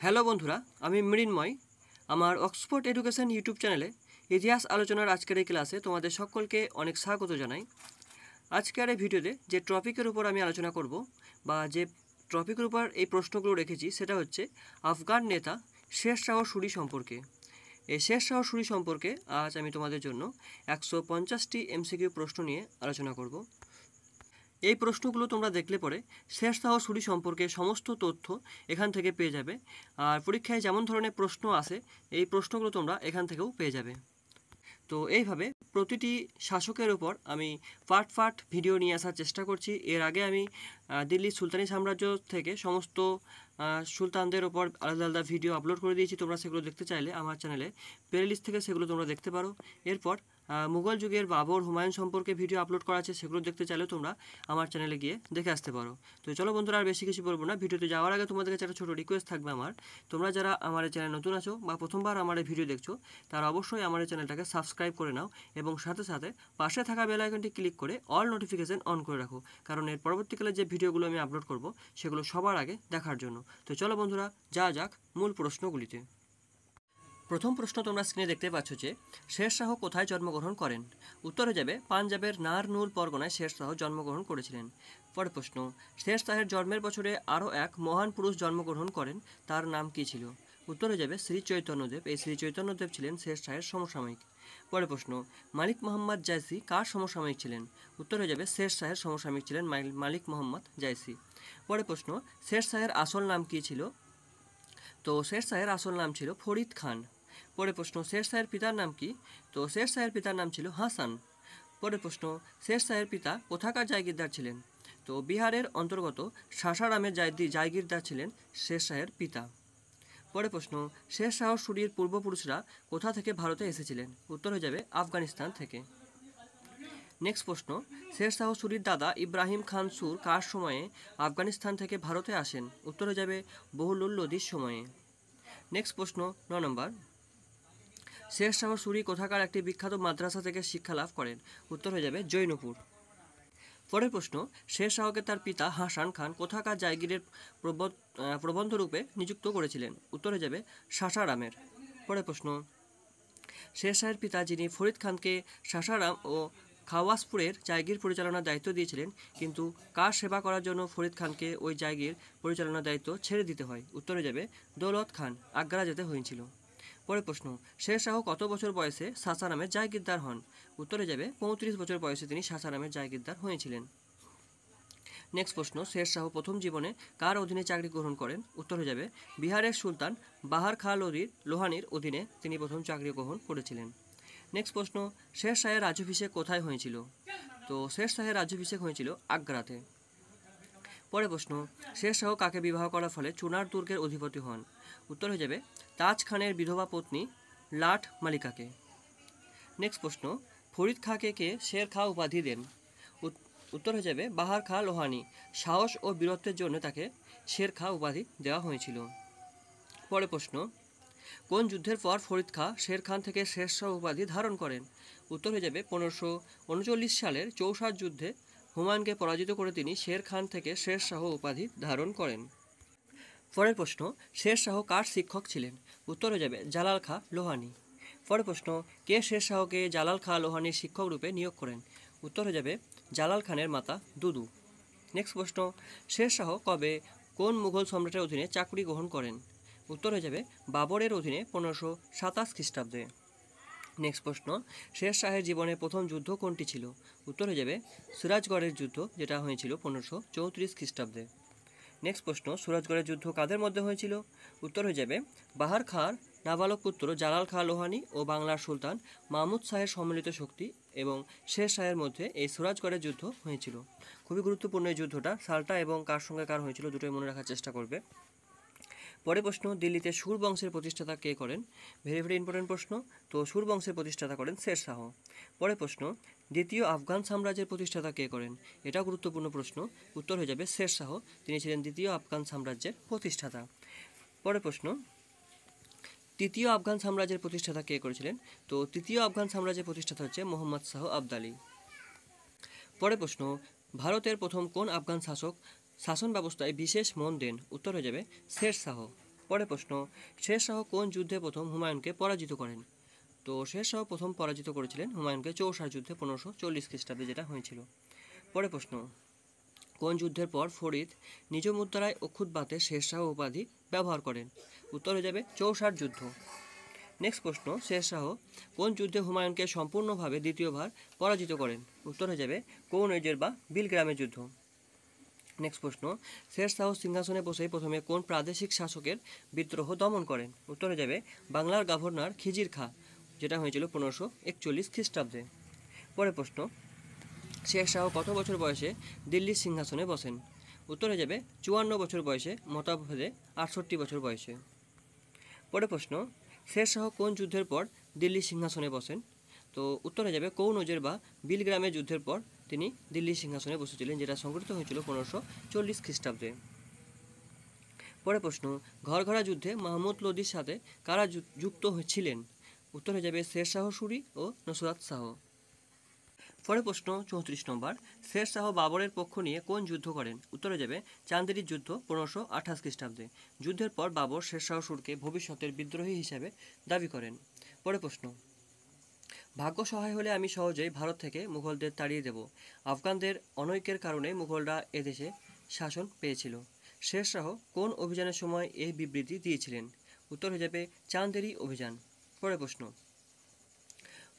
Hello বন্ধুরা, আমি মৃন্ময়। আমার অক্সফোর্ড এডুকেশন ইউটিউব চ্যানেলে ইতিহাস আলোচনার আজকের এই ক্লাসে তোমাদের সকলকে অনেক স্বাগত জানাই। আজকের এই ভিডিওতে যে টপিকের উপর আমি আলোচনা করব বা যে টপিকের উপর এই প্রশ্নগুলো রেখেছি সেটা হচ্ছে আফগান নেতা শের শাহ সুরি সম্পর্কে। এই শের শাহ সুরি সম্পর্কে আজ আমি তোমাদের জন্য 150টি এমসিকিউ প্রশ্ন নিয়ে আলোচনা করব। এই প্রশ্নগুলো তোমরা দেখলে পরে শের শাহ সুরি সম্পর্কে সমস্ত তথ্য এখান থেকে পেয়ে যাবে। আর পরীক্ষায় যেমন ধরনের প্রশ্ন আসে এই প্রশ্নগুলো তোমরা এখান থেকেও পেয়ে যাবে। তো এইভাবে প্রতিটি শাসকের ওপর আমি পার্ট ভিডিও নিয়ে আসার চেষ্টা করছি। এর আগে আমি দিল্লি সুলতানি সাম্রাজ্য থেকে সমস্ত সুলতানদের ওপর আলাদা আলাদা ভিডিও আপলোড করে দিয়েছি। তোমরা সেগুলো দেখতে চাইলে আমার চ্যানেলে প্লেলিস্ট থেকে সেগুলো তোমরা দেখতে পারো। এরপর মুঘল যুগের বাবর হুমায়ুন সম্পর্কে ভিডিও আপলোড করা আছে, সেগুলো দেখতে চাইলেও তোমরা আমার চ্যানেলে গিয়ে দেখে আসতে পারো। তো চলো বন্ধুরা, আর বেশি কিছু বলবো না। ভিডিওতে যাওয়ার আগে তোমাদের কাছে একটা ছোটো রিকোয়েস্ট থাকবে আমার। তোমরা যারা আমার এই চ্যানেল নতুন আছো বা প্রথমবার আমার এই ভিডিও দেখছো তারা অবশ্যই আমার এই চ্যানেলটাকে সাবস্ক্রাইব করে নাও এবং সাথে সাথে পাশে থাকা বেল আইকনটি ক্লিক করে অল নোটিফিকেশন অন করে রাখো, কারণ এর পরবর্তীকালে যে ভিডিওগুলো আমি আপলোড করব সেগুলো সবার আগে দেখার জন্য। তো চলো বন্ধুরা, যাওয়া যাক মূল প্রশ্নগুলিতে। প্রথম প্রশ্ন তোমরা স্ক্রিনে দেখতে পাচ্ছ যে শের শাহ কোথায় জন্মগ্রহণ করেন। উত্তরে যাবে পাঞ্জাবের নারনুল পরগনায় শের শাহ জন্মগ্রহণ করেছিলেন। পরের প্রশ্ন, শের শাহের জন্মের বছরে আরও এক মহান পুরুষ জন্মগ্রহণ করেন, তার নাম কী ছিল। উত্তরে যাবে শ্রী চৈতন্যদেব। এই শ্রী চৈতন্যদেব ছিলেন শের শাহের সমসাময়িক। পরের প্রশ্ন, মালিক মোহাম্মদ জায়সি কার সমসাময়িক ছিলেন। উত্তরে যাবে শের শাহের সমসাময়িক ছিলেন মালিক মোহাম্মদ জায়সি। পরের প্রশ্ন, শের শাহের আসল নাম কী ছিল। তো শের শাহের আসল নাম ছিল ফরিদ খান। পরের প্রশ্ন, শের শাহের পিতার নাম কি। তো শের শাহের পিতার নাম ছিল হাসান। পরের প্রশ্ন, শের শাহের পিতা কোথাকার জায়গিরদার ছিলেন। তো বিহারের অন্তর্গত সাসারামের জায়গিরদার ছিলেন শের শাহের পিতা। পরের প্রশ্ন, শের শাহ সুরির পূর্বপুরুষরা কোথা থেকে ভারতে এসেছিলেন। উত্তর হয়ে যাবে আফগানিস্তান থেকে। নেক্সট প্রশ্ন, শের শাহ সুরির দাদা ইব্রাহিম খান সুর কার সময়ে আফগানিস্তান থেকে ভারতে আসেন। উত্তর হয়ে যাবে বহুলুল লোদির সময়ে। নেক্সট প্রশ্ন 9 নম্বর, শের শাহ সুরি কোথাকার একটি বিখ্যাত মাদ্রাসা থেকে শিক্ষা লাভ করেন। উত্তর হয়ে যাবে জৈনপুর। পরের প্রশ্ন, শের শাহকে তার পিতা হাসান খান কোথাকার জায়গিরের প্রবন্ধরূপে নিযুক্ত করেছিলেন। উত্তর হয়ে যাবে সাসারামের। পরের প্রশ্ন, শের শাহের পিতা যিনি ফরিদ খানকে সাসারাম ও খাওয়াসপুরের জায়গির পরিচালনার দায়িত্ব দিয়েছিলেন, কিন্তু কার সেবা করার জন্য ফরিদ খানকে ওই জায়গির পরিচালনার দায়িত্ব ছেড়ে দিতে হয়। উত্তরে যাবে দৌলত খান, আগ্রা যেতে হয়েছিল। পরের প্রশ্ন, শের শাহ কত বছর বয়সে সাসারামের জায়গিরদার হন। উত্তরে যাবে 35 বছর বয়সে তিনি সাসারামের জায়গিরদার হয়েছিলেন। নেক্সট প্রশ্ন, শের শাহ প্রথম জীবনে কার অধীনে চাকরি গ্রহণ করেন। উত্তর হয়ে যাবে বিহারের সুলতান বাহার খা লোহানির অধীনে তিনি প্রথম চাকরি গ্রহণ করেছিলেন। নেক্সট প্রশ্ন, শের শাহের রাজ্যাভিষেক কোথায় হয়েছিল। তো শের শাহের রাজ্যাভিষেক হয়েছিল আগ্রাতে। পরের প্রশ্ন, শের শাহ কাকে বিবাহ করার ফলে চুনার দুর্গের অধিপতি হন। উত্তর হয়ে যাবে তাজ খানের বিধবা পত্নী লাট মালিকাকে। নেক্সট প্রশ্ন, ফরিদ খাঁকে কে শের খাঁ উপাধি দেন। উত্তর হয়ে যাবে বাহার খাঁ লোহানি, সাহস ও বীরত্বের জন্য তাকে শের খাঁ উপাধি দেওয়া হয়েছিল। পরের প্রশ্ন, কোন যুদ্ধের পর ফরিদ খাঁ শের খান থেকে শের শাহ উপাধি ধারণ করেন। উত্তর হয়ে যাবে 1539 সালের চৌসার যুদ্ধে হুমায়ুনকে পরাজিত করে তিনি শের খান থেকে শের শাহ উপাধি ধারণ করেন। পরের প্রশ্ন, শের শাহ কার শিক্ষক ছিলেন। উত্তর হয়ে যাবে জালাল খাঁ লোহানি। পরের প্রশ্ন, কে শের শাহকে জালাল খাঁ লোহানির শিক্ষক রূপে নিয়োগ করেন। উত্তর হয়ে যাবে জালাল খানের মাতা দুদু। নেক্সট প্রশ্ন, শের শাহ কবে কোন মুঘল সম্রাটের অধীনে চাকরি গ্রহণ করেন। উত্তর হয়ে যাবে বাবরের অধীনে 1527 খ্রিস্টাব্দে। নেক্সট প্রশ্ন, শের শাহের জীবনে প্রথম যুদ্ধ কোনটি ছিল। উত্তর হয়ে যাবে সিরাজগড়ের যুদ্ধ, যেটা হয়েছিল 1534 খ্রিস্টাব্দে। নেক্সট প্রশ্ন, সিরাজগড়ের যুদ্ধ কাদের মধ্যে হয়েছিল। উত্তর হয়ে যাবে বাহার খাঁর নাবালক পুত্র জালাল খাঁ লোহানি ও বাংলার সুলতান মাহমুদ শাহের সম্মিলিত শক্তি এবং শের শাহের মধ্যে এই সিরাজগড়ের যুদ্ধ হয়েছিল। খুবই গুরুত্বপূর্ণ এই যুদ্ধটা, সালটা এবং কার সঙ্গে কার হয়েছিল দুটোই মনে রাখার চেষ্টা করবে। পরের প্রশ্ন, দিল্লিতে সুর বংশের প্রতিষ্ঠাতা কে করেন। ভেরি ইম্পর্টেন্ট প্রশ্ন। তো সুর বংশের প্রতিষ্ঠাতা করেন শের শাহ। পরের প্রশ্ন, দ্বিতীয় আফগান সাম্রাজ্যের প্রতিষ্ঠাতা কে করেন। এটাও গুরুত্বপূর্ণ প্রশ্ন। উত্তর হয়ে যাবে শের শাহ, তিনি ছিলেন দ্বিতীয় আফগান সাম্রাজ্যের প্রতিষ্ঠাতা। পরের প্রশ্ন, তৃতীয় আফগান সাম্রাজ্যের প্রতিষ্ঠাতা কে করেছিলেন। তো তৃতীয় আফগান সাম্রাজ্যের প্রতিষ্ঠাতা হচ্ছে মোহাম্মদ শাহ আবদালি। পরের প্রশ্ন, ভারতের প্রথম কোন আফগান শাসক শাসন ব্যবস্থায় বিশেষ মন দেন। উত্তর হয়ে যাবে শের শাহ। পরের প্রশ্ন, শের শাহ কোন যুদ্ধে প্রথম হুমায়ুনকে পরাজিত করেন? তো শের শাহ প্রথম পরাজিত করেছিলেন হুমায়ুনকে চৌসার যুদ্ধে 1540 খ্রিস্টাব্দে, যেটা হয়েছিল। পরের প্রশ্ন, কোন যুদ্ধের পর ফরিদ নিজ মুদ্রায় অক্ষুৎ শের শাহ উপাধি ব্যবহার করেন? উত্তর হয়ে যাবে চৌসার যুদ্ধ। নেক্সট প্রশ্ন, শের শাহ কোন যুদ্ধে হুমায়ুনকে সম্পূর্ণভাবে দ্বিতীয়বার পরাজিত করেন? উত্তর হয়ে যাবে কৌনৈজের বা বিলগ্রামের যুদ্ধ। নেক্সট প্রশ্ন, শের শাহ সিংহাসনে বসে প্রথমে কোন প্রাদেশিক শাসকের বিদ্রোহ দমন করেন? উত্তর হয়ে যাবে বাংলার গভর্নর খিজির খাঁ, যেটা হয়েছিল 1541 খ্রিস্টাব্দে। পরের প্রশ্ন, শের শাহ কত বছর বয়সে দিল্লির সিংহাসনে বসেন? উত্তর হয়ে যাবে 54 বছর বয়সে, মতভেদে 68 বছর বয়সে। পরের প্রশ্ন, শের শাহ কোন যুদ্ধের পর দিল্লির সিংহাসনে বসেন? তো উত্তর হয়ে যাবে কৌনৌজের বা বিলগ্রামের যুদ্ধের পর তিনি দিল্লির সিংহাসনে বসেছিলেন, যেটা সংঘটিত হয়েছিল 1540 খ্রিস্টাব্দে। পরের প্রশ্ন, ঘরঘরা যুদ্ধে মাহমুদ লোদির সাথে কারা যুক্ত ছিলেন? উত্তর হয়ে যাবে শের শাহ সুরি ও নসরাত শাহ। পরের প্রশ্ন 34 নম্বর, শের শাহ বাবরের পক্ষ নিয়ে কোন যুদ্ধ করেন? উত্তর হয়ে যাবে চান্দেরির যুদ্ধ 1528 খ্রিস্টাব্দে। যুদ্ধের পর বাবর শের শাহ সুরকে ভবিষ্যতের বিদ্রোহী হিসাবে দাবি করেন। পরের প্রশ্ন, ভাগ্য সহায় হলে আমি সহজেই ভারত থেকে মুঘলদের তাড়িয়ে দেব। আফগানদের অনৈক্যের কারণে মুঘলরা এদেশে শাসন পেয়েছিল। শের শাহ কোন অভিযানের সময় এই বিবৃতি দিয়েছিলেন? উত্তর হয়ে যাবে চান্দেরি অভিযান। পরের প্রশ্ন,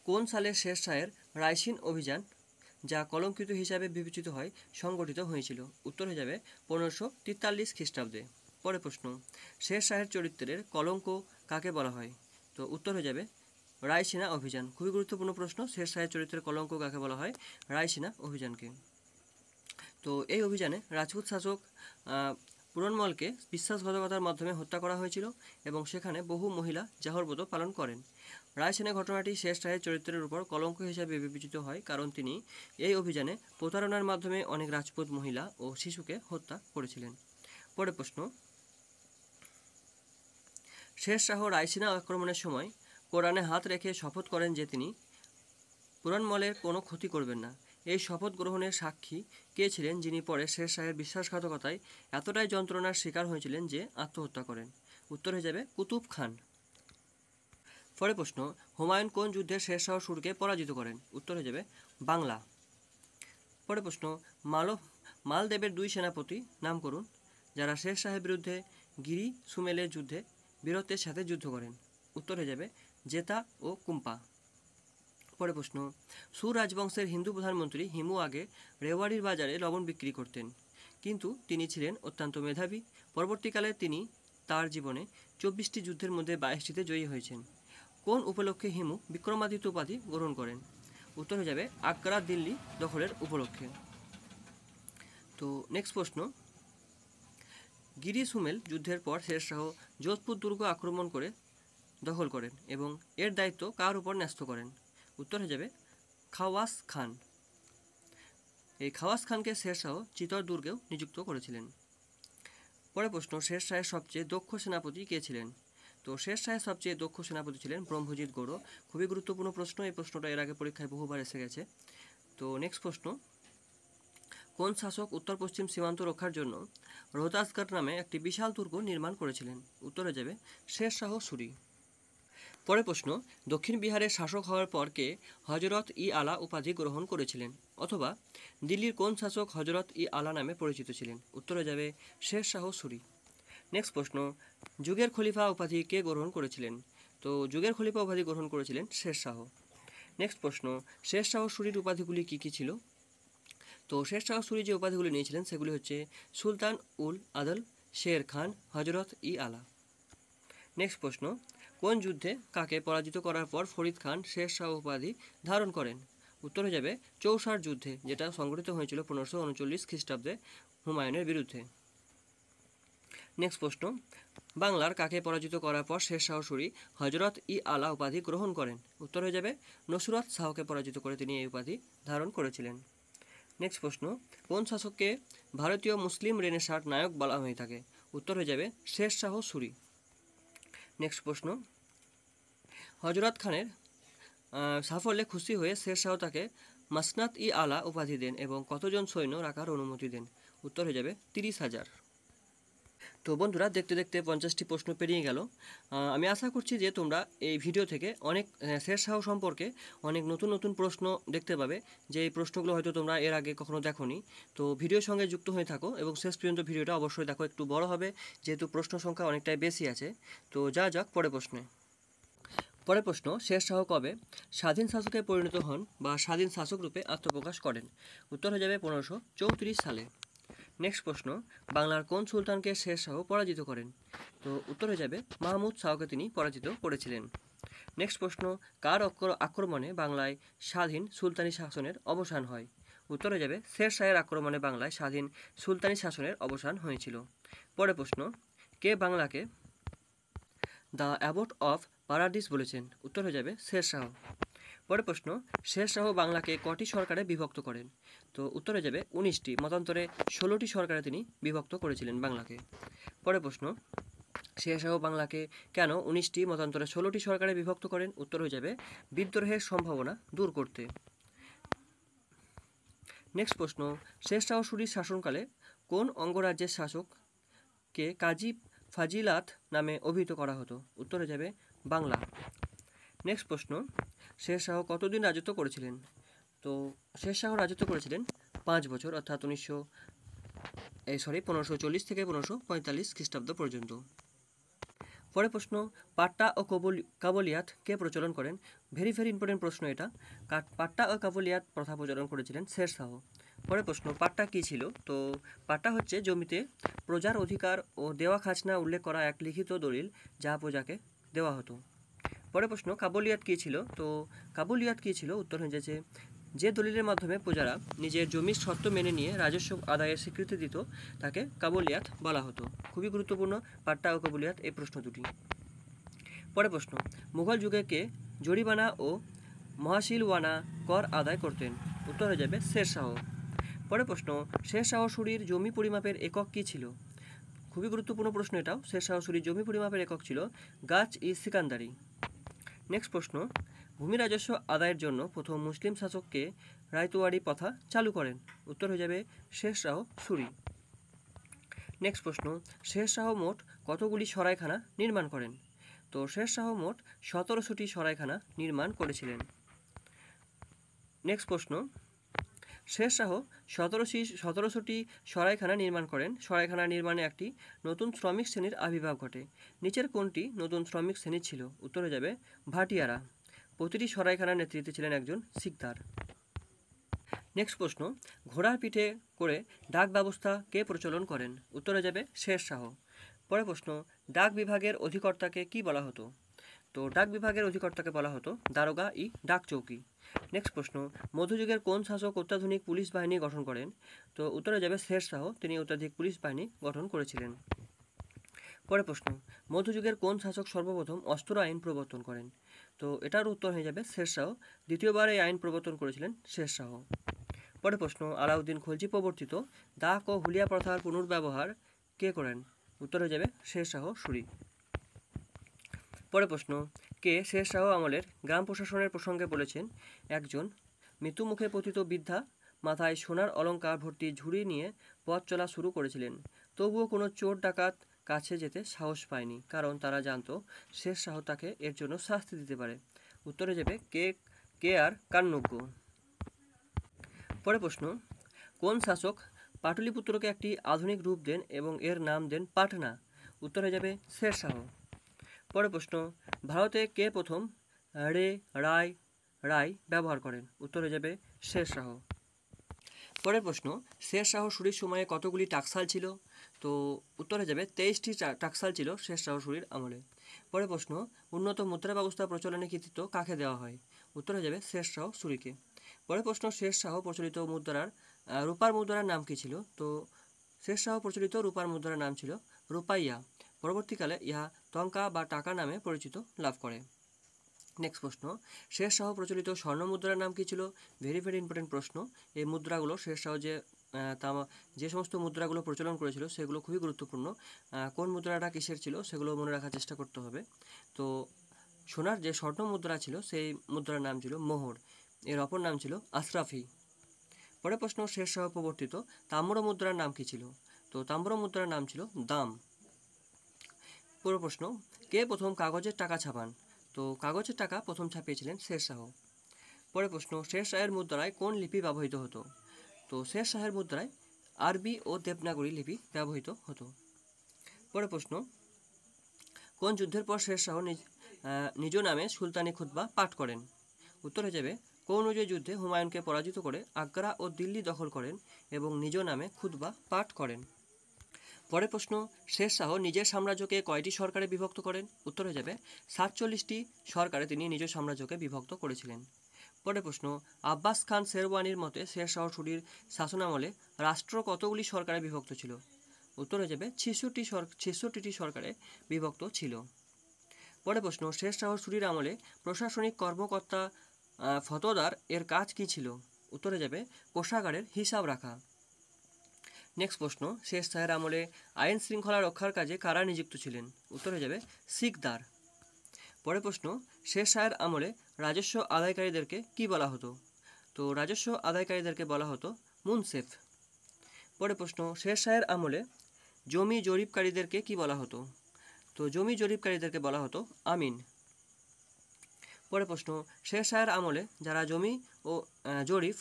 কোন সালে শের শাহের রায়সিন অভিযান, যা কলঙ্কিত হিসাবে বিবেচিত হয়, সংগঠিত হয়েছিল? উত্তর হয়ে যাবে 1543 খ্রিস্টাব্দে। পরের প্রশ্ন, শের শাহের চরিত্রের কলঙ্ক কাকে বলা হয়? তো উত্তর হয়ে যাবে রায়সিনা অভিযান। খুবই গুরুত্বপূর্ণ প্রশ্ন, শের শাহের চরিত্রের কলঙ্ক কাকে বলা হয়? রায়সিনা অভিযানকে। তো এই অভিযানে রাজপুত শাসক পুরনমলকে বিশ্বাসঘাতকতার মাধ্যমে হত্যা করা হয়েছিল এবং সেখানে বহু মহিলা জাহরব্রত পালন করেন। রায়সেনের ঘটনাটি শের শাহের চরিত্রের উপর কলঙ্ক হিসাবে বিবেচিত হয়, কারণ তিনি এই অভিযানে প্রতারণার মাধ্যমে অনেক রাজপুত মহিলা ও শিশুকে হত্যা করেছিলেন। পরের প্রশ্ন, শের শাহ রায়সিনা আক্রমণের সময় কোরআনে হাত রেখে শপথ করেন যে তিনি পুরনমলের কোনো ক্ষতি করবেন না। এই শপথ গ্রহণের সাক্ষী কে ছিলেন, যিনি পরে শের শাহের বিশ্বাসঘাতকতায় এতটাই যন্ত্রণার শিকার হয়েছিলেন যে আত্মহত্যা করেন? উত্তর হয়ে যাবে কুতুব খান। পরের প্রশ্ন, হুমায়ুন কোন যুদ্ধে শের শাহ সুরকে পরাজিত করেন? উত্তর হয়ে যাবে বাংলা। পরের প্রশ্ন, মালদেবের দুই সেনাপতি নাম করুন, যারা শের শাহের বিরুদ্ধে গিরি সুমেলের যুদ্ধে বীরত্বের সাথে যুদ্ধ করেন? উত্তর হয়ে যাবে জেতা ও কুম্পা। পরের প্রশ্ন, সুর রাজবংশের হিন্দু প্রধানমন্ত্রী হিমু আগে রেওয়াড়ির বাজারে লবণ বিক্রি করতেন, কিন্তু তিনি ছিলেন অত্যন্ত মেধাবী। পরবর্তীকালে তিনি তার জীবনে 24টি যুদ্ধের মধ্যে 22টিতে জয়ী হয়েছেন। কোন উপলক্ষে হিমু বিক্রমাদিত্য উপাধি গ্রহণ করেন? উত্তর হয়ে যাবে আগ্রা দিল্লি দখলের উপলক্ষে। তো নেক্সট প্রশ্ন, গিরি সুমেল যুদ্ধের পর শের শাহ যোধপুর দুর্গ আক্রমণ করে দখল করেন এবং এর দায়িত্ব কার উপর ন্যস্ত করেন? উত্তর হয়ে যাবে খাওয়াস খান। এই খাওয়াস খানকে শের শাহ চিতর দুর্গেও নিযুক্ত করেছিলেন। পরের প্রশ্ন, শের শাহের সবচেয়ে দক্ষ সেনাপতি কে ছিলেন? তো শের শাহের সবচেয়ে দক্ষ সেনাপতি ছিলেন ব্রহ্মজিৎ গৌড়। খুবই গুরুত্বপূর্ণ প্রশ্ন, এই প্রশ্নটা এর আগে পরীক্ষায় বহুবার এসে গেছে। তো নেক্সট প্রশ্ন, কোন শাসক উত্তর পশ্চিম সীমান্ত রক্ষার জন্য রোহতাসগড় নামে একটি বিশাল দুর্গ নির্মাণ করেছিলেন? উত্তর হয়ে যাবে শের শাহ সুরি। পরের প্রশ্ন, দক্ষিণ বিহারের শাসক হওয়ার পর কে হজরত ই আলা উপাধি গ্রহণ করেছিলেন, অথবা দিল্লির কোন শাসক হজরত ই আলা নামে পরিচিত ছিলেন? উত্তর হয়ে যাবে শের শাহ সুরি। নেক্সট প্রশ্ন, যুগের খলিফা উপাধি কে গ্রহণ করেছিলেন? তো যুগের খলিফা উপাধি গ্রহণ করেছিলেন শের শাহ। নেক্সট প্রশ্ন, শের শাহ সুরির উপাধিগুলি কী কী ছিল? তো শের শাহ সুরি যে উপাধিগুলি নিয়েছিলেন সেগুলি হচ্ছে সুলতান উল আদল, শের খান, হজরত ই আলা। নেক্সট প্রশ্ন, কোন যুদ্ধে কাকে পরাজিত করার পর ফরিদ খান শের শাহ উপাধি ধারণ করেন? উত্তর হয়ে যাবে চৌসার যুদ্ধে, যেটা সংঘটিত হয়েছিল 1539 খ্রিস্টাব্দে হুমায়ুনের বিরুদ্ধে। নেক্সট প্রশ্ন, বাংলার কাকে পরাজিত করার পর শের শাহ সুরি হজরত ই আলা উপাধি গ্রহণ করেন? উত্তর হয়ে যাবে নসরত শাহকে পরাজিত করে তিনি এই উপাধি ধারণ করেছিলেন। নেক্সট প্রশ্ন, কোন শাসককে ভারতীয় মুসলিম রেনেসাঁর নায়ক বলা হয়ে থাকে? উত্তর হয়ে যাবে শের শাহ সুরি। নেক্সট প্রশ্ন, হজরত খানের সাফল্যে খুশি হয়ে শের শাহ তাকে মাসনাত ই আলা উপাধি দেন এবং কতজন সৈন্য রাখার অনুমতি দেন? উত্তর হয়ে যাবে 30,000। তো বন্ধুরা, দেখতে দেখতে 50টি প্রশ্ন পেরিয়ে গেল। আমি আশা করছি যে তোমরা এই ভিডিও থেকে অনেক শের শাহ সম্পর্কে অনেক নতুন নতুন প্রশ্ন দেখতে পাবে, যে এই প্রশ্নগুলো হয়তো তোমরা এর আগে কখনো দেখোনি। তো ভিডিওর সঙ্গে যুক্ত হয়ে থাকো এবং শেষ পর্যন্ত ভিডিওটা অবশ্যই দেখো, একটু বড় হবে যেহেতু প্রশ্ন সংখ্যা অনেকটাই বেশি আছে। তো যাক পরের প্রশ্নে। পরের প্রশ্ন, শের শাহ কবে স্বাধীন শাসকে পরিণত হন বা স্বাধীন শাসক রূপে আত্মপ্রকাশ করেন? উত্তর হয়ে যাবে 1534 সালে। নেক্সট প্রশ্ন, বাংলার কোন সুলতানকে শের শাহ পরাজিত করেন? তো উত্তর হয়ে যাবে মাহমুদ শাহকে তিনি পরাজিত করেছিলেন। নেক্সট প্রশ্ন, কার আক্রমণে বাংলায় স্বাধীন সুলতানি শাসনের অবসান হয়? উত্তর হয়ে যাবে শের শাহের আক্রমণে বাংলায় স্বাধীন সুলতানি শাসনের অবসান হয়েছিল। পরের প্রশ্ন, কে বাংলাকে দ্য অ্যাবোট অফ পারাডিস বলেছেন? উত্তর হয়ে যাবে শের শাহ। পরের প্রশ্ন, শের শাহ বাংলাকে কটি সরকারে বিভক্ত করেন? তো উত্তর হয়ে যাবে 19টি, মতান্তরে 16টি সরকারে তিনি বিভক্ত করেছিলেন বাংলাকে। পরের প্রশ্ন, শের শাহ বাংলাকে কেন 19টি মতান্তরে 16টি সরকারে বিভক্ত করেন? উত্তর হয়ে যাবে বিদ্রোহের সম্ভাবনা দূর করতে। নেক্সট প্রশ্ন, শের শাহ সুরির শাসনকালে কোন অঙ্গরাজ্যের শাসককে কাজী ফাজিলাত নামে অভিহিত করা হতো? উত্তর হয়ে যাবে বাংলা। নেক্সট প্রশ্ন, শের শাহ কতদিন রাজত্ব করেছিলেন? তো শের শাহ রাজত্ব করেছিলেন 5 বছর, অর্থাৎ 1540 থেকে 1545 খ্রিস্টাব্দ পর্যন্ত। পরের প্রশ্ন, পাট্টা ও কাবুলিয়াত কে প্রচলন করেন? ভেরি ইম্পর্টেন্ট প্রশ্ন এটা। পাট্টা ও কাবুলিয়াত প্রথা প্রচলন করেছিলেন শের শাহ। পরের প্রশ্ন, পাট্টা কী ছিল? তো পাট্টা হচ্ছে জমিতে প্রজার অধিকার ও দেওয়া খাজনা উল্লেখ করা এক লিখিত দলিল যা প্রজাকে দেওয়া হতো। পরের প্রশ্ন, কাবুলিয়াত কী ছিল? তো কাবুলিয়াত কী ছিল? উত্তর হয়ে যাচ্ছে যে দলিলের মাধ্যমে প্রজারা নিজের জমির শর্ত মেনে নিয়ে রাজস্ব আদায়ের স্বীকৃতি দিত তাকে কাবুলিয়াত বলা হতো। খুবই গুরুত্বপূর্ণ পাট্টা ও কাবুলিয়াত এই প্রশ্ন দুটি। পরের প্রশ্ন, মুঘল যুগে কে জরিমানা ও মহাশিলওয়ানা কর আদায় করতেন? উত্তর হয়ে যাবে শের শাহ। পরের প্রশ্ন, শের শাহ সুরির জমি পরিমাপের একক কী ছিল? খুবই গুরুত্বপূর্ণ প্রশ্ন এটাও। শের শাহ সুরির জমি পরিমাপের একক ছিল গাছ-ই-সিকান্দারি। নেক্সট প্রশ্ন, ভূমি রাজস্ব আদায়ের জন্য প্রথম মুসলিম শাসককে রায়তওয়ারি প্রথা চালু করেন? উত্তর হয়ে যাবে শের শাহ সুরি। নেক্সট প্রশ্ন, শের শাহ মোট কতগুলি সরাইখানা নির্মাণ করেন? তো শের শাহ মোট 17টি সরাইখানা নির্মাণ করেছিলেন। নেক্সট প্রশ্ন, শের শাহ 17টি সরাইখানা নির্মাণ করেন। সরাইখানা নির্মাণে একটি নতুন শ্রমিক শ্রেণীর আবির্ভাব ঘটে। নিচের কোনটি নতুন শ্রমিক শ্রেণী ছিল? উত্তর হয়ে যাবে ভাটিয়ারা। প্রতিটি সরাইখানার নেতৃত্বে ছিলেন একজন সিকদার। নেক্সট প্রশ্ন, ঘোড়ার পিঠে করে ডাক ব্যবস্থা কে প্রচলন করেন? উত্তর হয়ে যাবে শের শাহ। পরের প্রশ্ন, ডাক বিভাগের অধিকর্তাকে কি বলা হতো? তো ডাক বিভাগের অধিকর্তাকে বলা হতো দারোগা-ই ডাক চৌকি। নেক্সট প্রশ্ন, মধ্যযুগের কোন শাসক অত্যাধুনিক পুলিশ বাহিনী গঠন করেন? তো উত্তরে যাবে শের শাহ, তিনি অত্যাধিক পুলিশ বাহিনী গঠন করেছিলেন। পরের প্রশ্ন, মধ্যযুগের কোন শাসক সর্বপ্রথম অস্ত্র আইন প্রবর্তন করেন? তো এটার উত্তর হয়ে যাবে শের শাহ। দ্বিতীয়বার এই আইন প্রবর্তন করেছিলেন শের শাহ। পরের প্রশ্ন, আলাউদ্দিন খলজি প্রবর্তিত দাক ও হুলিয়া প্রথার পুনর্ব্যবহার কে করেন? উত্তর হয়ে যাবে শের শাহ সুরি। পরের প্রশ্ন, কে শের শাহ আমলের গ্রাম প্রশাসনের প্রসঙ্গে বলেছেন একজন মৃত্যুমুখে পতিত বৃদ্ধা মাথায় সোনার অলংকার ভর্তি ঝুড়ি নিয়ে পথ চলা শুরু করেছিলেন, তবুও কোনো চোর ডাকাত কাছে যেতে সাহস পায়নি, কারণ তারা জানতো শের শাহ তাকে এর জন্য শাস্তি দিতে পারে। উত্তরে যাবে কে আর কান্নজ্ঞ। পরের প্রশ্ন, কোন শাসক পাটলিপুত্রকে একটি আধুনিক রূপ দেন এবং এর নাম দেন পাটনা? উত্তর হয়ে যাবে শের শাহ। পরের প্রশ্ন, ভারতে কে প্রথম রায় ব্যবহার করেন? উত্তর হয়ে যাবে শের শাহ। পরের প্রশ্ন, শের শাহ সুরির সময়ে কতগুলি টাকসাল ছিল? তো উত্তর হয়ে যাবে 23টি টাকসাল ছিল শের শাহ সুরির আমলে। পরের প্রশ্ন, উন্নত মুদ্রা ব্যবস্থা প্রচলনের কৃতিত্ব কাকে দেওয়া হয়? উত্তর হয়ে যাবে শের শাহ সুরিকে। পরের প্রশ্ন, শের শাহ প্রচলিত রূপার মুদ্রার নাম কী ছিল? তো শের শাহ প্রচলিত রূপার মুদ্রার নাম ছিল রূপাইয়া। পরবর্তীকালে ইহা টঙ্কা বা টাকা নামে পরিচিত লাভ করে। নেক্সট প্রশ্ন, শের শাহ প্রচলিত স্বর্ণ মুদ্রার নাম কী ছিল? ভেরি ইম্পর্টেন্ট প্রশ্ন। এই মুদ্রাগুলো শের শাহ যে সমস্ত মুদ্রাগুলো প্রচলন করেছিল সেগুলো খুবই গুরুত্বপূর্ণ। কোন মুদ্রাটা কিসের ছিল সেগুলো মনে রাখার চেষ্টা করতে হবে। তো সোনার যে স্বর্ণ মুদ্রা ছিল সেই মুদ্রার নাম ছিল মোহর, এর অপর নাম ছিল আশরাফি। পরের প্রশ্ন, শের শাহ প্রবর্তিত তাম্র মুদ্রার নাম কী ছিল? তো তাম্র মুদ্রার নাম ছিল দাম। পুরো প্রশ্ন, কে প্রথম কাগজের টাকা ছাপান? তো কাগজের টাকা প্রথম ছাপিয়েছিলেন শেরশাহ। পরের প্রশ্ন, শেরশাহের মুদ্রায় কোন লিপি ব্যবহৃত হতো? তো শেরশাহের মুদ্রায় আরবি ও দেবনাগরী লিপি ব্যবহৃত হতো। পরের প্রশ্ন, কোন যুদ্ধের পর শেরশাহ নিজ নামে সুলতানি খুতবা পাঠ করেন? উত্তর হয়ে যাবে কনৌজ যুদ্ধে হুমায়ুনকে পরাজিত করে আগ্রা ও দিল্লি দখল করেন এবং নিজ নামে খুতবা পাঠ করেন। পরের প্রশ্ন, শেরশাহ নিজের সাম্রাজ্যকে কয়টি সরকারে বিভক্ত করেন? উত্তর হয়ে যাবে 47টি সরকারে তিনি নিজ সাম্রাজ্যকে বিভক্ত করেছিলেন। পরের প্রশ্ন, আব্বাস খান শেরওয়ানির মতে শেরশাহ সুরির শাসনামলে রাষ্ট্র কতগুলি সরকারে বিভক্ত ছিল? উত্তর হয়ে যাবে 66টি সরকারে বিভক্ত ছিল। পরের প্রশ্ন, শেরশাহ সুরির আমলে প্রশাসনিক কর্মকর্তা ফতোদার এর কাজ কী ছিল? উত্তর হয়ে যাবে কোষাগারের হিসাব রাখা। নেক্সট প্রশ্ন, শেরশাহের আমলে আইন শৃঙ্খলা রক্ষার কাজে কারা নিযুক্ত ছিলেন? উত্তর হয়ে যাবে সিকদার। পরের প্রশ্ন, শেরশাহের আমলে রাজস্ব আদায়কারীদেরকে কি বলা হতো? তো রাজস্ব আদায়কারীদেরকে বলা হতো মুনসেফ। পরের প্রশ্ন, শেরশাহের আমলে জমি জরিপকারীদেরকে কি বলা হতো? তো জমি জরিপকারীদেরকে বলা হতো আমিন। পরের প্রশ্ন, শেরশাহের আমলে যারা জমি ও জরিপ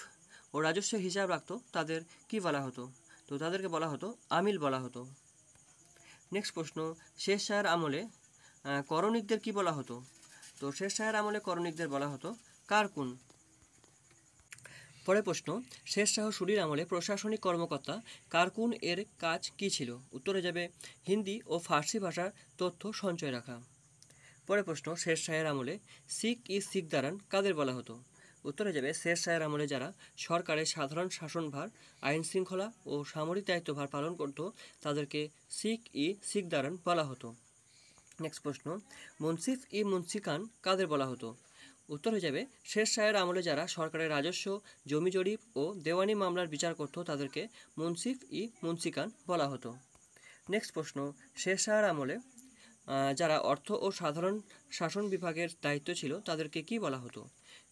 ও রাজস্বের হিসাব রাখতো তাদের কি বলা হতো? তো তাদেরকে বলা হতো আমিল বলা হতো। নেক্সট প্রশ্ন, শেরশাহের আমলে করণিকদের কি বলা হতো? তো শেরশাহের আমলে করণিকদের বলা হতো কারকুন। পরের প্রশ্ন, শেরশাহ সুরির আমলে প্রশাসনিক কর্মকর্তা কারকুন এর কাজ কী ছিল? উত্তরে যাবে হিন্দি ও ফার্সি ভাষার তথ্য সঞ্চয় রাখা। পরের প্রশ্ন, শেরশাহের আমলে সিকদারান কাদের বলা হতো? উত্তরে যাবে শেরশাহের আমলে যারা সরকারের সাধারণ শাসনভার, আইন শৃঙ্খলা ও সামরিক দায়িত্বভার পালন করত তাদেরকে সিকদারান বলা হতো। নেক্সট প্রশ্ন, মুন্সিকান কাদের বলা হতো? উত্তর হয়ে যাবে শেরশাহের আমলে যারা সরকারের রাজস্ব, জমি জরিপ ও দেওয়ানি মামলার বিচার করত তাদেরকে মুন্সিকান বলা হতো। নেক্সট প্রশ্ন, শেরশাহের আমলে যারা অর্থ ও সাধারণ শাসন বিভাগের দায়িত্ব ছিল তাদেরকে কি বলা হতো?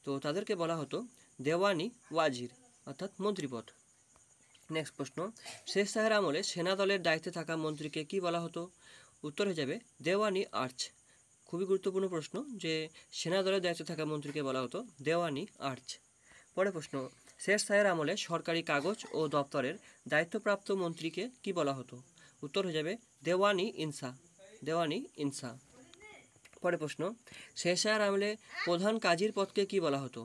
তো তাদেরকে বলা হতো দেওয়ানি ওয়াজির অর্থাৎ মন্ত্রীপদ। নেক্সট প্রশ্ন, শেরশাহের আমলে সেনা দলের দায়িত্বে থাকা মন্ত্রীকে কি বলা হতো? উত্তর হয়ে যাবে দেওয়ানি আর্চ। খুবই গুরুত্বপূর্ণ প্রশ্ন যে সেনা দলের দায়িত্বে থাকা মন্ত্রীকে বলা হতো দেওয়ানি আর্চ। পরের প্রশ্ন, শেরশাহের আমলে সরকারি কাগজ ও দপ্তরের দায়িত্বপ্রাপ্ত মন্ত্রীকে কি বলা হতো? উত্তর হয়ে যাবে দেওয়ানি ইনসা। পরের প্রশ্ন, শেরশাহের আমলে প্রধান কাজীর পদকে কি বলা হতো?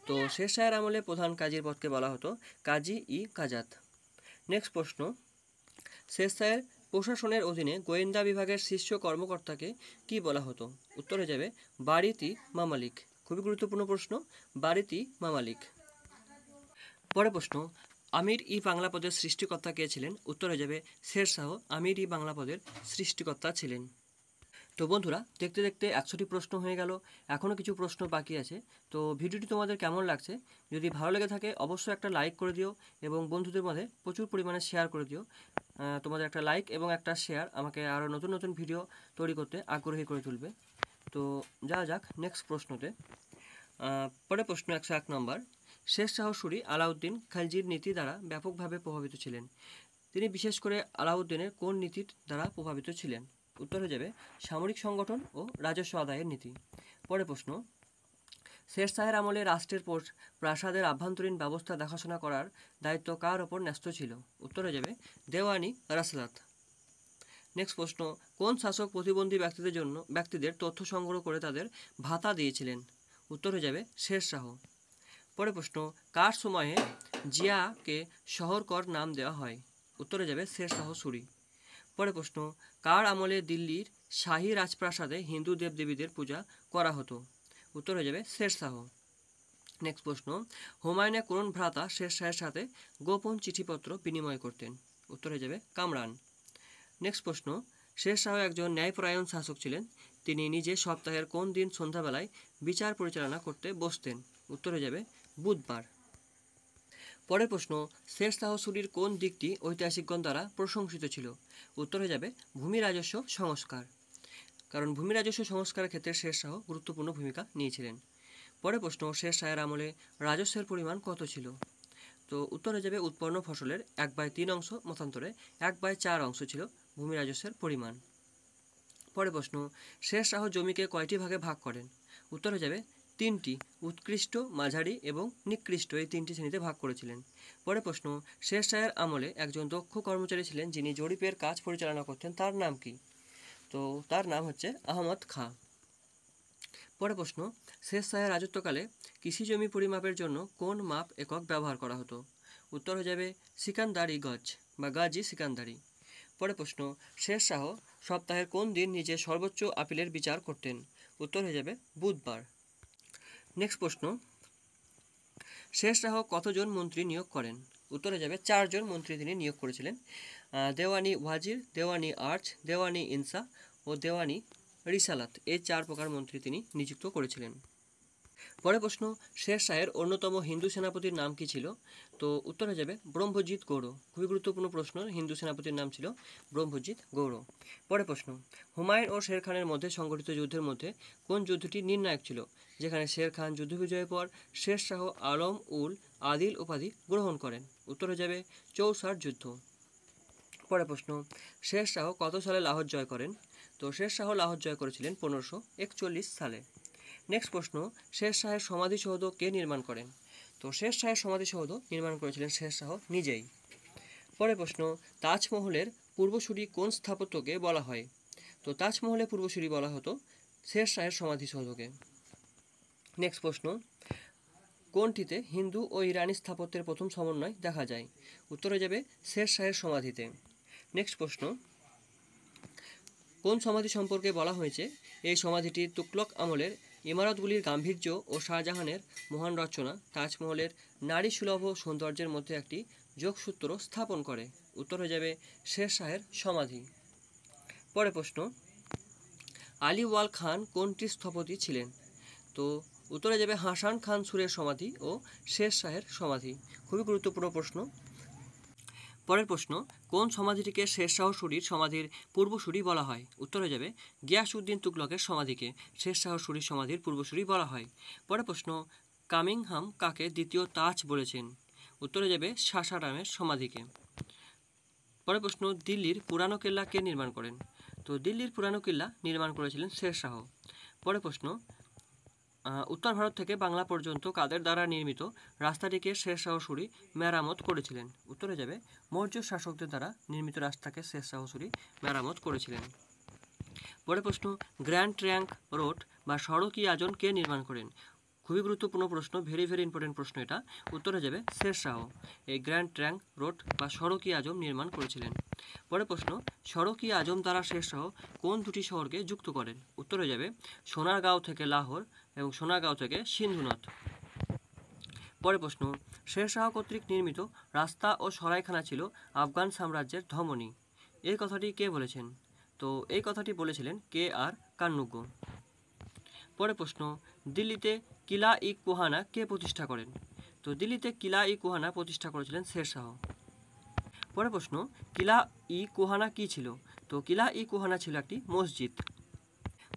তো শেরশাহের আমলে প্রধান কাজীর পদকে বলা হতো কাজাত। নেক্সট প্রশ্ন, শেরশাহের প্রশাসনের অধীনে গোয়েন্দা বিভাগের শীর্ষ কর্মকর্তাকে কি বলা হতো? উত্তর হয়ে যাবে বারিতি মামালিক। খুবই গুরুত্বপূর্ণ প্রশ্ন, বারিতি মামালিক। পরের প্রশ্ন, বাংলা পদের সৃষ্টিকর্তা কে ছিলেন? উত্তর হয়ে যাবে শেরশাহ বাংলা পদের সৃষ্টিকর্তা ছিলেন। তো বন্ধুরা, দেখতে দেখতে 100টি প্রশ্ন হয়ে গেল, এখনও কিছু প্রশ্ন বাকি আছে। তো ভিডিওটি তোমাদের কেমন লাগছে? যদি ভালো লেগে থাকে অবশ্যই একটা লাইক করে দিও এবং বন্ধুদের মধ্যে প্রচুর পরিমাণে শেয়ার করে দিও। তোমাদের একটা লাইক এবং একটা শেয়ার আমাকে আরও নতুন নতুন ভিডিও তৈরি করতে আগ্রহী করে তুলবে। তো যাক নেক্সট প্রশ্নতে। পরের প্রশ্ন 101 নম্বর, শেরশাহ সুরি আলাউদ্দিন খালজির নীতি দ্বারা ব্যাপকভাবে প্রভাবিত ছিলেন। তিনি বিশেষ করে আলাউদ্দিনের কোন নীতির দ্বারা প্রভাবিত ছিলেন? উত্তর হয়ে যাবে সামরিক সংগঠন ও রাজস্ব আদায়ের নীতি। পরের প্রশ্ন, শেরশাহের আমলে রাষ্ট্রের প্রাসাদের আভ্যন্তরীণ ব্যবস্থা দেখাশোনা করার দায়িত্ব কার ওপর ন্যস্ত ছিল? উত্তর হয়ে যাবে দেওয়ানি রাসলাত। নেক্সট প্রশ্ন, কোন শাসক প্রতিবন্ধী ব্যক্তিদের তথ্য সংগ্রহ করে তাদের ভাতা দিয়েছিলেন? উত্তর হয়ে যাবে শেরশাহ। পরের প্রশ্ন, কার সময়ে জিয়াকে শহরকর নাম দেওয়া হয়? উত্তরে যাবে শেরশাহ সুরি। পরের প্রশ্ন, কার আমলে দিল্লির শাহী রাজপ্রাসাদে হিন্দু দেবদেবীদের পূজা করা হতো? উত্তর হয়ে যাবে শেরশাহ। নেক্সট প্রশ্ন, হুমায়ুনের কোন ভ্রাতা শেরশাহের সাথে গোপন চিঠিপত্র বিনিময় করতেন? উত্তর হয়ে যাবে কামরান। নেক্সট প্রশ্ন, শেরশাহ একজন ন্যায়পরায়ণ শাসক ছিলেন। তিনি নিজে সপ্তাহের কোন দিন সন্ধ্যাবেলায় বিচার পরিচালনা করতে বসতেন? উত্তর হয়ে যাবে বুধবার। পরের প্রশ্ন, শেরশাহ সুরির কোন দিকটি ঐতিহাসিকগণ দ্বারা প্রশংসিত ছিল? উত্তর হয়ে যাবে ভূমি রাজস্ব সংস্কার, কারণ ভূমি রাজস্ব সংস্কারের ক্ষেত্রে শেরশাহ গুরুত্বপূর্ণ ভূমিকা নিয়েছিলেন। পরের প্রশ্ন, শেরশাহের আমলে রাজস্বের পরিমাণ কত ছিল? তো উত্তর হয়ে যাবে উৎপন্ন ফসলের 1/3 অংশ, মতান্তরে 1/4 অংশ ছিল ভূমি রাজস্বের পরিমাণ। পরের প্রশ্ন, শের শাহ জমিকে কয়টি ভাগে ভাগ করেন? উত্তর হয়ে যাবে 3টি, উৎকৃষ্ট, মাঝারি এবং নিকৃষ্ট, এই 3টি শ্রেণীতে ভাগ করেছিলেন। পরের প্রশ্ন, শের শাহের আমলে একজন দক্ষ কর্মচারী ছিলেন যিনি জরিপের কাজ পরিচালনা করতেন, তার নাম কি? তো তার নাম হচ্ছে আহমদ খাঁ। পরের প্রশ্ন, শের শাহের রাজত্বকালে কৃষি জমি পরিমাপের জন্য কোন মাপ একক ব্যবহার করা হতো? উত্তর হয়ে যাবে সিকান্দারি গজ বা গাজী সিকান্দারি। পরের প্রশ্ন, শের শাহ সপ্তাহের কোন দিন নিজের সর্বোচ্চ আপিলের বিচার করতেন? উত্তর হয়ে যাবে বুধবার। নেক্সট প্রশ্ন, শের শাহ কতজন মন্ত্রী নিয়োগ করেন? উত্তর হয়ে যাবে 4 জন মন্ত্রী তিনি নিয়োগ করেছিলেন। দেওয়ানি ওয়াজির, দেওয়ানি আর্চ, দেওয়ানি ইনসা ও দেওয়ানি রিসালাত, এই 4 প্রকার মন্ত্রী তিনি নিযুক্ত করেছিলেন। পরের প্রশ্ন, শের শাহের অন্যতম হিন্দু সেনাপতির নাম কি ছিল? তো উত্তর হয়ে যাবে ব্রহ্মজিৎ গৌড়। খুবই গুরুত্বপূর্ণ প্রশ্ন, হিন্দু সেনাপতির নাম ছিল ব্রহ্মজিৎ গৌড়। পরের প্রশ্ন, হুমায়ুন ও শের খানের মধ্যে সংঘটিত যুদ্ধের মধ্যে কোন যুদ্ধটি নির্ণায়ক ছিল, যেখানে শের খান যুদ্ধ বিজয়ের পর শের শাহ আলম উল আদিল উপাধি গ্রহণ করেন? উত্তর হয়ে যাবে চৌসার যুদ্ধ। পরের প্রশ্ন, শের শাহ কত সালে লাহোর জয় করেন? তো শের শাহ লাহোর জয় করেছিলেন 1541 সালে। নেক্সট প্রশ্ন, শের শাহের সমাধিসৌধ কে নির্মাণ করেন? তো শের শাহের সমাধিসৌধ নির্মাণ করেছিলেন শের শাহ নিজেই। পরের প্রশ্ন, তাজমহলের পূর্বসূরি কোন স্থাপত্যকে বলা হয়? তো তাজমহলের পূর্বসূরি বলা হতো শের শাহের সমাধিসৌধকে। নেক্সট প্রশ্ন, কোনটিতে হিন্দু ও ইরানি স্থাপত্যের প্রথম সমন্বয় দেখা যায়? উত্তর হয়ে যাবে শের শাহের সমাধিতে। নেক্সট প্রশ্ন, কোন সমাধি সম্পর্কে বলা হয়েছে এই সমাধিটি তুগলক আমলের ইমারতগুলির গাম্ভীর্য ও শাহজাহানের মহান রচনা তাজমহলের নারী সুলভ সৌন্দর্যের মধ্যে একটি যোগসূত্র স্থাপন করে? উত্তর হয়ে যাবে শের শাহের সমাধি। পরের প্রশ্ন, আলী ওয়াল খান কোনটির স্থপতি ছিলেন? তো উত্তর হয়ে যাবে হাসান খান সুরের সমাধি ও শের শাহের সমাধি। খুবই গুরুত্বপূর্ণ প্রশ্ন। পরের প্রশ্ন, কোন সমাধিটিকে শের শাহ সুরির সমাধির পূর্বসূরি বলা হয়? উত্তর হয়ে যাবে গিয়াসউদ্দিন তুগলকের সমাধিকে শের শাহ সুরির সমাধির পূর্বসূরি বলা হয়। পরের প্রশ্ন, কামিংহাম কাকে দ্বিতীয় তাজ বলেছেন? উত্তর হয়ে যাবে সাসারামের সমাধিকে। পরের প্রশ্ন, দিল্লির পুরানো কেল্লা কে নির্মাণ করেন? তো দিল্লির পুরানো কেল্লা নির্মাণ করেছিলেন শের শাহ। পরের প্রশ্ন, উত্তর ভারত থেকে বাংলা পর্যন্ত কাদের দ্বারা নির্মিত রাস্তাটিকে শের শাহ সুরি মেরামত করেছিলেন? উত্তরে যাবে মৌর্য শাসকদের দ্বারা নির্মিত রাস্তাকে শের শাহ সুরি মেরামত করেছিলেন। পরের প্রশ্ন, গ্র্যান্ড ট্র্যাঙ্ক রোড বা সড়ক-ই আজম কে নির্মাণ করেন? খুবই গুরুত্বপূর্ণ প্রশ্ন, ভেরি ইম্পর্টেন্ট প্রশ্ন এটা। উত্তরে যাবে শের শাহ এই গ্র্যান্ড ট্র্যাঙ্ক রোড বা সড়ক-ই আজম নির্মাণ করেছিলেন। পরের প্রশ্ন, সড়ক-ই আজম দ্বারা শের শাহ কোন দুটি শহরকে যুক্ত করেন? উত্তরে যাবে সোনারগাঁও থেকে লাহোর এবং সোনারগাঁও থেকে সিন্ধুনদ। পরের প্রশ্ন, শের শাহ কর্তৃক নির্মিত রাস্তা ও সরাইখানা ছিল আফগান সাম্রাজ্যের ধমনী, এই কথাটি কে বলেছেন? তো এই কথাটি বলেছিলেন KR কান্নুগো। পরের প্রশ্ন, দিল্লিতে কিলা-ই-কুহানা কে প্রতিষ্ঠা করেন? তো দিল্লিতে কিলা-ই-কুহানা প্রতিষ্ঠা করেছিলেন শের শাহ। পরের প্রশ্ন, কিলা-ই-কুহানা কী ছিল? তো কিলা-ই-কুহানা ছিল একটি মসজিদ।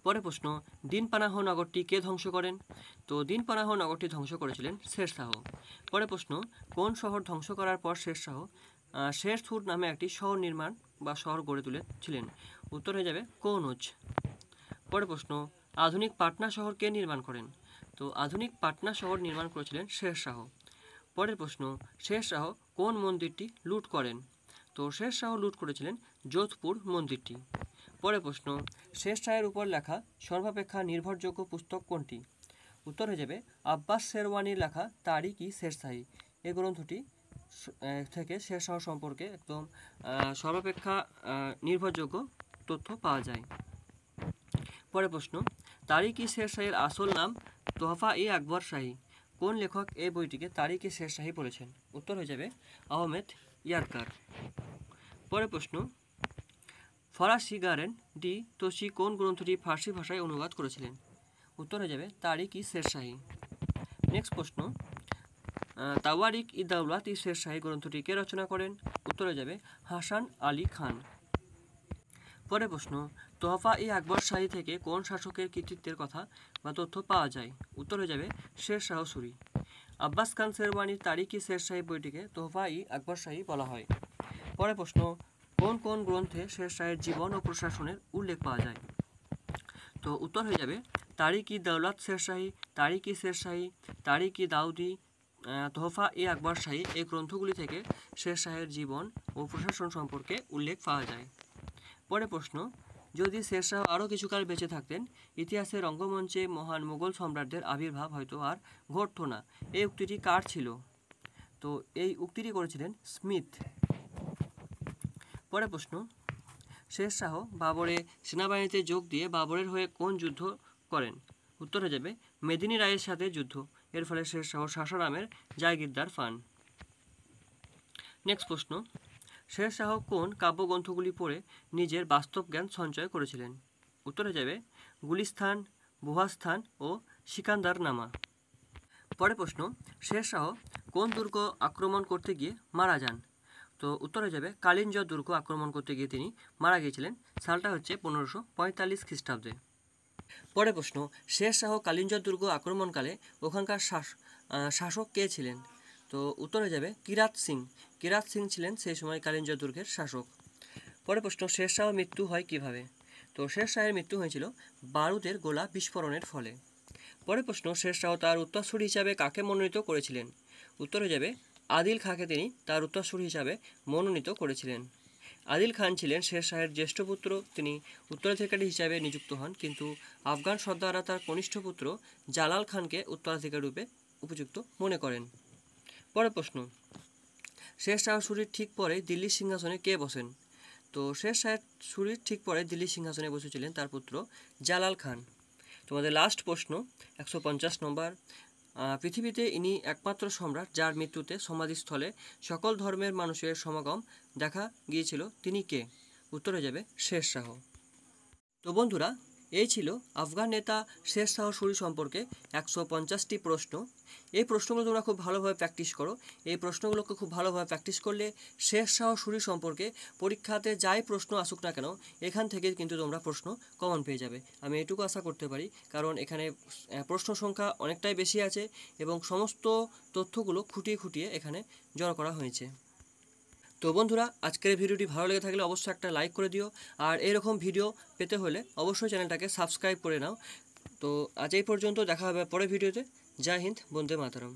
পরের প্রশ্ন, দিনপানাহ নগরটি কে ধ্বংস করেন? তো দিনপানাহ নগরটি ধ্বংস করেছিলেন শের শাহ। পরের প্রশ্ন, কোন শহর ধ্বংস করার পর শের শাহ শেরসুর নামে একটি শহর নির্মাণ বা শহর গড়ে তুলেছিলেন? উত্তর হয়ে যাবে কনৌজ। পরের প্রশ্ন, আধুনিক পাটনা শহর কে নির্মাণ করেন? তো আধুনিক পাটনা শহর নির্মাণ করেছিলেন শের শাহ। পরের প্রশ্ন, শের শাহ কোন মন্দিরটি লুট করেন? তো শের শাহ লুট করেছিলেন যোধপুর মন্দিরটি। পরের প্রশ্ন, শের শাহের উপর লেখা সর্বাপেক্ষা নির্ভরযোগ্য পুস্তক কোনটি? উত্তর হয়ে যাবে আব্বাস শেরওয়ানির লেখা তারিখ-ই-শেরশাহী, এই গ্রন্থটি থেকে শের শাহ সম্পর্কে একদম সর্বাপেক্ষা নির্ভরযোগ্য তথ্য পাওয়া যায়। পরের প্রশ্ন, তারিখ-ই-শেরশাহীর আসল নাম তোহফা-ই-আকবর শাহী, কোন লেখক এই বইটিকে তারিখ-ই-শেরশাহী বলেছেন? উত্তর হয়ে যাবে আহমেদ ইয়ারকার। পরের প্রশ্ন, ফরাসি গারেন ডি তোশি কোন গ্রন্থটি ফার্সি ভাষায় অনুবাদ করেছিলেন? উত্তর হয়ে যাবে তারিখ-ই-শেরশাহী। নেক্সট প্রশ্ন, তাওয়ারিক-ই-দাওলাত-ই-শেরশাহী গ্রন্থটি কে রচনা করেন? উত্তর হয়ে যাবে হাসান আলী খান। পরের প্রশ্ন, তোহফা-ই-আকবর শাহী থেকে কোন শাসকের কৃতিত্বের কথা বা তথ্য পাওয়া যায়? উত্তর হয়ে যাবে শের শাহ সুরি। আব্বাস খান শেরওয়ানির তারিখ-ই-শেরশাহী বইটিকে তোহফা-ই-আকবর শাহী বলা হয়। পরের প্রশ্ন, কোন কোন গ্রন্থে শের শাহের জীবন ও প্রশাসনের উল্লেখ পাওয়া যায়? তো উত্তর হয়ে যাবে তারিক-ই দৌলত শেরশাহী, তারিক-ই শেরশাহী, তারিক-ই দাউদি, তোহফা-ই আকবর শাহী এই গ্রন্থগুলি থেকে শেরশাহের জীবন ও প্রশাসন সম্পর্কে উল্লেখ পাওয়া যায়। পরের প্রশ্ন, যদি শেরশাহ আরও কিছুকাল বেঁচে থাকতেন ইতিহাসের রঙ্গমঞ্চে মহান মুঘল সম্রাটদের আবির্ভাব হয়তো আর ঘটত না। এই উক্তিটি কার ছিল? তো এই উক্তিটি করেছিলেন স্মিথ। পরের প্রশ্ন, শেরশাহ বাবরের সেনাবাহিনীতে যোগ দিয়ে বাবরের হয়ে কোন যুদ্ধ করেন? উত্তর হয়ে যাবে মেদিনী রায়ের সাথে যুদ্ধ। এর ফলে শেরশাহ সাসারামের জায়গিরদার পান। নেক্সট প্রশ্ন, শেরশাহ কোন কাব্যগ্রন্থগুলি পড়ে নিজের বাস্তব জ্ঞান সঞ্চয় করেছিলেন? উত্তর হয়ে যাবে গুলিস্তান, বুহাস্তান ও সিকান্দারনামা। পরের প্রশ্ন, শেরশাহ কোন দুর্গ আক্রমণ করতে গিয়ে মারা যান? তো উত্তর হয়ে যাবে কালিঞ্জ দুর্গ আক্রমণ করতে গিয়ে তিনি মারা গিয়েছিলেন। সালটা হচ্ছে 1545 খ্রিস্টাব্দে। পরের প্রশ্ন, শেরশাহ কালিঞ্জ দুর্গ আক্রমণকালে ওখানকার শাসক কে ছিলেন? তো উত্তর হয়ে যাবে কিরাত সিং। কিরাত সিং ছিলেন সেই সময় কালিঞ্জ দুর্গের শাসক। পরের প্রশ্ন, শেরশাহর মৃত্যু হয় কিভাবে? তো শেরশাহের মৃত্যু হয়েছিল বারুদের গোলা বিস্ফোরণের ফলে। পরের প্রশ্ন, শেরশাহ তার উত্তরসূরি হিসাবে কাকে মনোনীত করেছিলেন? উত্তর হয়ে যাবে আদিল খাঁকে তিনি তার উত্তরসূরি হিসাবে মনোনীত করেছিলেন। আদিল খান ছিলেন শেরশাহের জ্যেষ্ঠ পুত্র। তিনি উত্তরাধিকারী হিসাবে নিযুক্ত হন, কিন্তু আফগান সর্দাররা তার কনিষ্ঠ পুত্র জালাল খানকে উত্তরাধিকারী রূপে উপযুক্ত মনে করেন। পরের প্রশ্ন, শেরশাহ সুরির ঠিক পরে দিল্লির সিংহাসনে কে বসেন? তো শেরশাহের সুরির ঠিক পরে দিল্লির সিংহাসনে বসেছিলেন তার পুত্র জালাল খান। তোমাদের লাস্ট প্রশ্ন 150 নম্বর, পৃথিবীতে ইনি একমাত্র সম্রাট যার মৃত্যুতে সমাধিস্থলে সকল ধর্মের মানুষের সমাগম দেখা গিয়েছিল, তিনি কে? উত্তর হয়ে যাবে শেরশাহ। তো বন্ধুরা, এই ছিল আফগান নেতা শেরশাহ সুরি সম্পর্কে 150টি প্রশ্ন। এই প্রশ্নগুলো তোমরা খুব ভালোভাবে প্র্যাকটিস করো। এই প্রশ্নগুলোকে খুব ভালোভাবে প্র্যাকটিস করলে শেরশাহ সুরি সম্পর্কে পরীক্ষাতে যাই প্রশ্ন আসুক না কেন এখান থেকে কিন্তু তোমরা প্রশ্ন কমন পেয়ে যাবে। আমি এটুকু আশা করতে পারি, কারণ এখানে প্রশ্ন সংখ্যা অনেকটাই বেশি আছে এবং সমস্ত তথ্যগুলো খুঁটিয়ে খুঁটিয়ে এখানে জড়ো করা হয়েছে। তো বন্ধুরা, আজকের ভিডিওটি ভালো লেগে থাকলে অবশ্যই একটা লাইক করে দিও, আর এরকম ভিডিও পেতে হলে অবশ্যই চ্যানেলটাকে সাবস্ক্রাইব করে নাও। তো আজ এই পর্যন্ত, দেখা হবে পরের ভিডিওতে। জয় হিন্দ, বন্দে মাতরম।